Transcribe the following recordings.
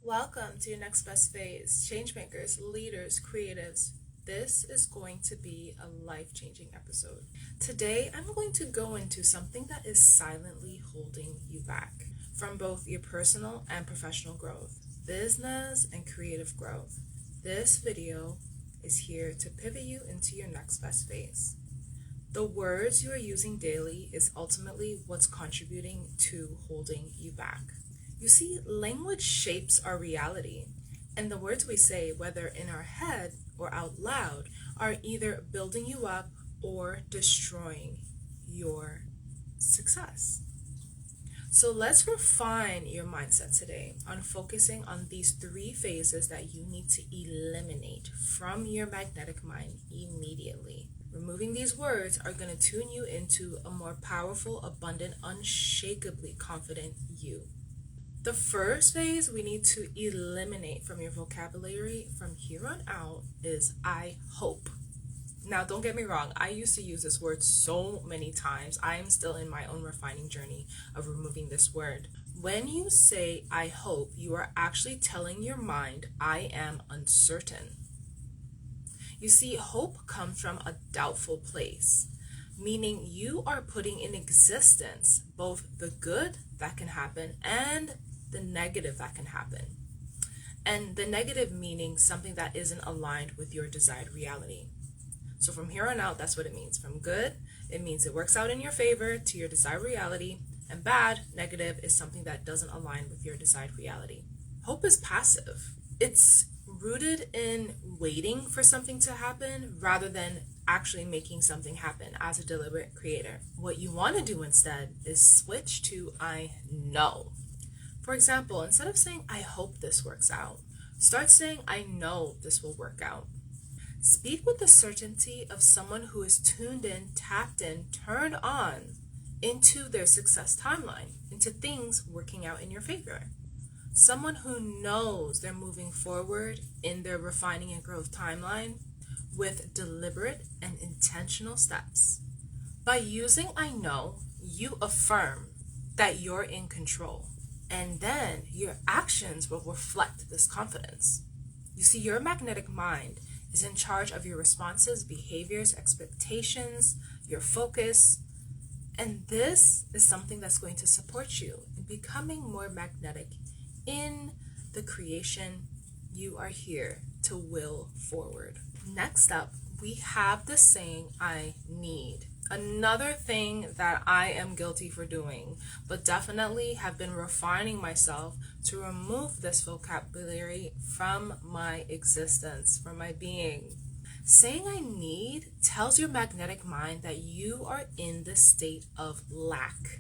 Welcome to your next best phase, changemakers, leaders, creatives. This is going to be a life-changing episode. Today, I'm going to go into something that is silently holding you back from both your personal and professional growth, business and creative growth. This video is here to pivot you into your next best phase. The words you are using daily is ultimately what's contributing to holding you back. You see, language shapes our reality, and the words we say, whether in our head or out loud, are either building you up or destroying your success. So let's refine your mindset today on focusing on these 3 phases that you need to eliminate from your magnetic mind immediately. Removing these words are going to tune you into a more powerful, abundant, unshakably confident you. The first phase we need to eliminate from your vocabulary from here on out is I hope. Now, don't get me wrong, I used to use this word so many times. I am still in my own refining journey of removing this word. When you say I hope, you are actually telling your mind I am uncertain. You see, hope comes from a doubtful place, meaning you are putting in existence both the good that can happen and the negative that can happen. And the negative meaning something that isn't aligned with your desired reality. So from here on out, that's what it means. From good, it means it works out in your favor to your desired reality, and bad, negative, is something that doesn't align with your desired reality. Hope is passive. It's rooted in waiting for something to happen rather than actually making something happen as a deliberate creator. What you want to do instead is switch to I know. For example, instead of saying I hope this works out, start saying I know this will work out. Speak with the certainty of someone who is tuned in, tapped in, turned on into their success timeline, into things working out in your favor. Someone who knows they're moving forward in their refining and growth timeline with deliberate and intentional steps. By using I know, you affirm that you're in control, and then your actions will reflect this confidence. You see, your magnetic mind is in charge of your responses, behaviors, expectations, your focus, and this is something that's going to support you in becoming more magnetic in the creation you are here to will forward. Next up, we have the saying I need. Another thing that I am guilty for doing, but definitely have been refining myself to remove this vocabulary from my existence, from my being. Saying I need tells your magnetic mind that you are in the state of lack.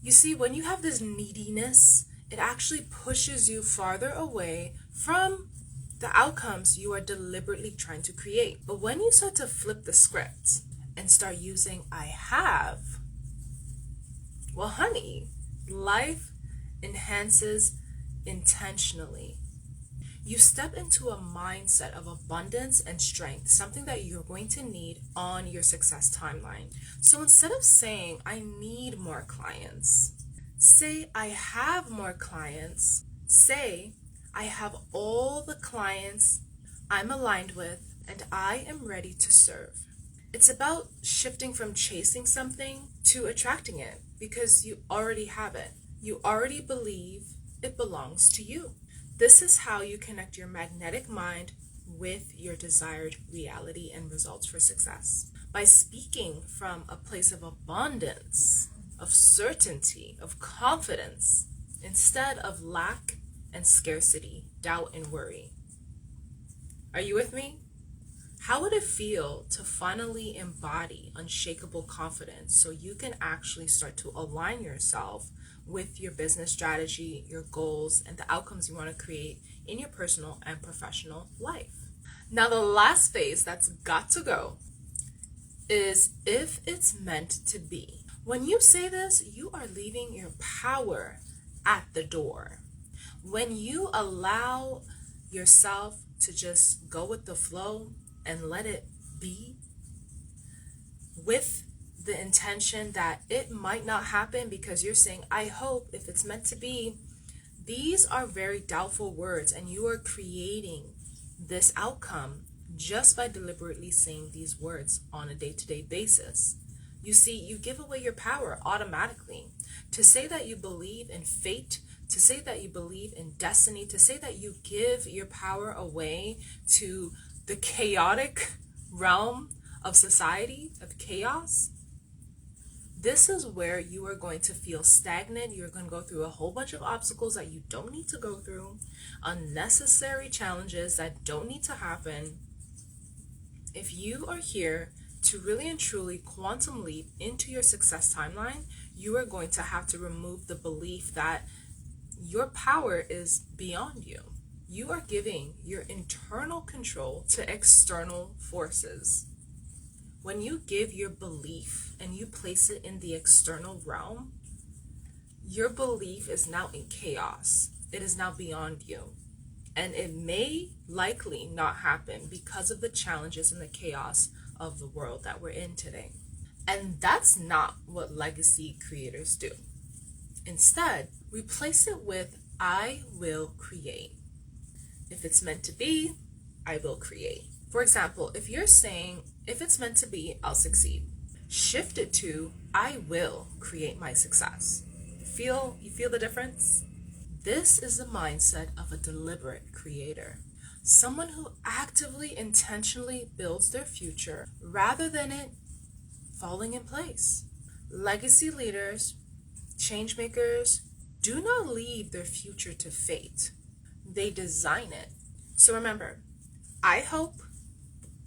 You see, when you have this neediness, it actually pushes you farther away from the outcomes you are deliberately trying to create. But when you start to flip the script and start using I have, well, honey, life enhances intentionally. You step into a mindset of abundance and strength, something that you're going to need on your success timeline. So instead of saying I need more clients, say I have more clients. Say I have all the clients I'm aligned with and I am ready to serve. It's about shifting from chasing something to attracting it because you already have it. You already believe it belongs to you. This is how you connect your magnetic mind with your desired reality and results for success. By speaking from a place of abundance, of certainty, of confidence, instead of lack and scarcity, doubt and worry. Are you with me? How would it feel to finally embody unshakable confidence so you can actually start to align yourself with your business strategy, your goals, and the outcomes you want to create in your personal and professional life? Now, the last phase that's got to go is if it's meant to be. When you say this, you are leaving your power at the door. When you allow yourself to just go with the flow and let it be with the intention that it might not happen because you're saying, I hope if it's meant to be, These are very doubtful words, and you are creating this outcome just by deliberately saying these words on a day-to-day basis. You see, you give away your power automatically. To say that you believe in fate, to say that you believe in destiny, to say that you give your power away to the chaotic realm of society, of chaos, this is where you are going to feel stagnant. You're going to go through a whole bunch of obstacles that you don't need to go through, unnecessary challenges that don't need to happen. If you are here to really and truly quantum leap into your success timeline, you are going to have to remove the belief that your power is beyond you. You are giving your internal control to external forces. When you give your belief and you place it in the external realm, your belief is now in chaos. It is now beyond you. And it may likely not happen because of the challenges and the chaos of the world that we're in today. And that's not what legacy creators do. Instead, we place it with, I will create. If it's meant to be, I will create. For example, if you're saying, if it's meant to be, I'll succeed. Shift it to, I will create my success. You feel the difference? This is the mindset of a deliberate creator. Someone who actively, intentionally builds their future rather than it falling in place. Legacy leaders, change makers, do not leave their future to fate. They design it. So remember, I hope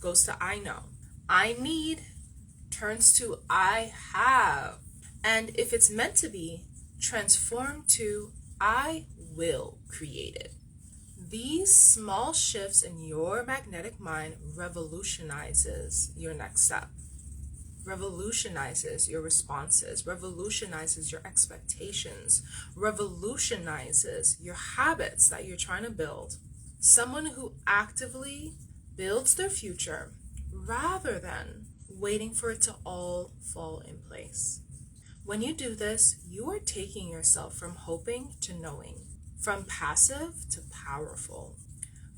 goes to I know. I need turns to I have. And if it's meant to be, transform to I will create it. These small shifts in your magnetic mind revolutionizes your next step, revolutionizes your responses, revolutionizes your expectations, revolutionizes your habits that you're trying to build. Someone who actively builds their future rather than waiting for it to all fall in place. When you do this, you are taking yourself from hoping to knowing, from passive to powerful,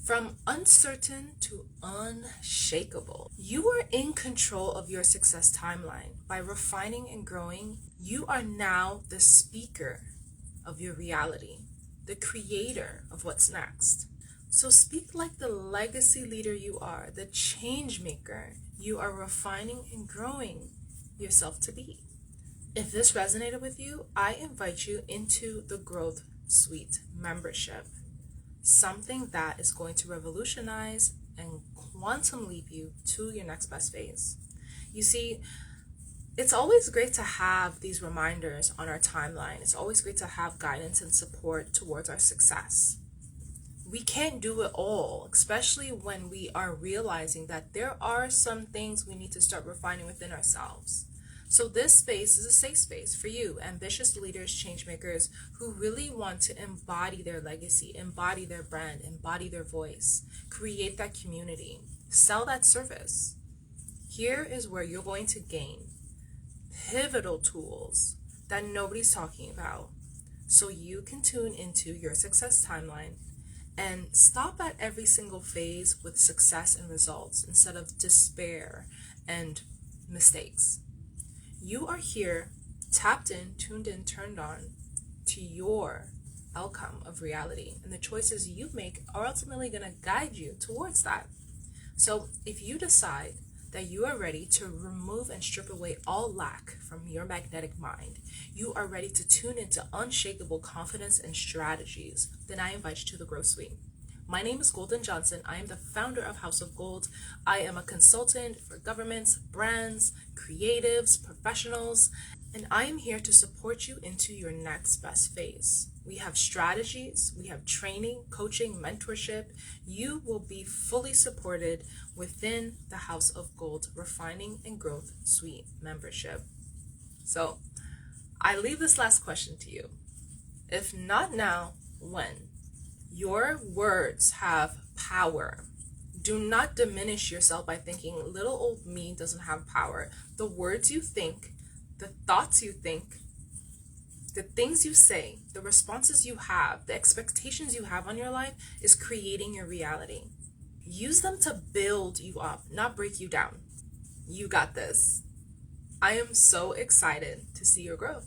from uncertain to unshakable. You are in control of your success timeline. By refining and growing, you are now the speaker of your reality, the creator of what's next. So speak like the legacy leader you are, the change maker you are refining and growing yourself to be. If this resonated with you, I invite you into the Growth Suite membership, something that is going to revolutionize and quantum leap you to your next best phase. You see, it's always great to have these reminders on our timeline. It's always great to have guidance and support towards our success. We can't do it all, especially when we are realizing that there are some things we need to start refining within ourselves. So this space is a safe space for you, ambitious leaders, change makers who really want to embody their legacy, embody their brand, embody their voice, create that community, sell that service. Here is where you're going to gain pivotal tools that nobody's talking about, so you can tune into your success timeline and stop at every single phase with success and results instead of despair and mistakes. You are here, tapped in, tuned in, turned on to your outcome of reality. And the choices you make are ultimately going to guide you towards that. So if you decide that you are ready to remove and strip away all lack from your magnetic mind, you are ready to tune into unshakable confidence and strategies, then I invite you to the Growth Suite. My name is Golden Johnson. I am the founder of House of Gold. I am a consultant for governments, brands, creatives, professionals, and I am here to support you into your next best phase. We have strategies, we have training, coaching, mentorship. You will be fully supported within the House of Gold Refining and Growth Suite membership. So I leave this last question to you. If not now, when? Your words have power. Do not diminish yourself by thinking little old me doesn't have power. The words you think, the thoughts you think, The things you say, the responses you have, the expectations you have on your life is creating your reality. Use them to build you up, not break you down. You got this. I am so excited to see your growth.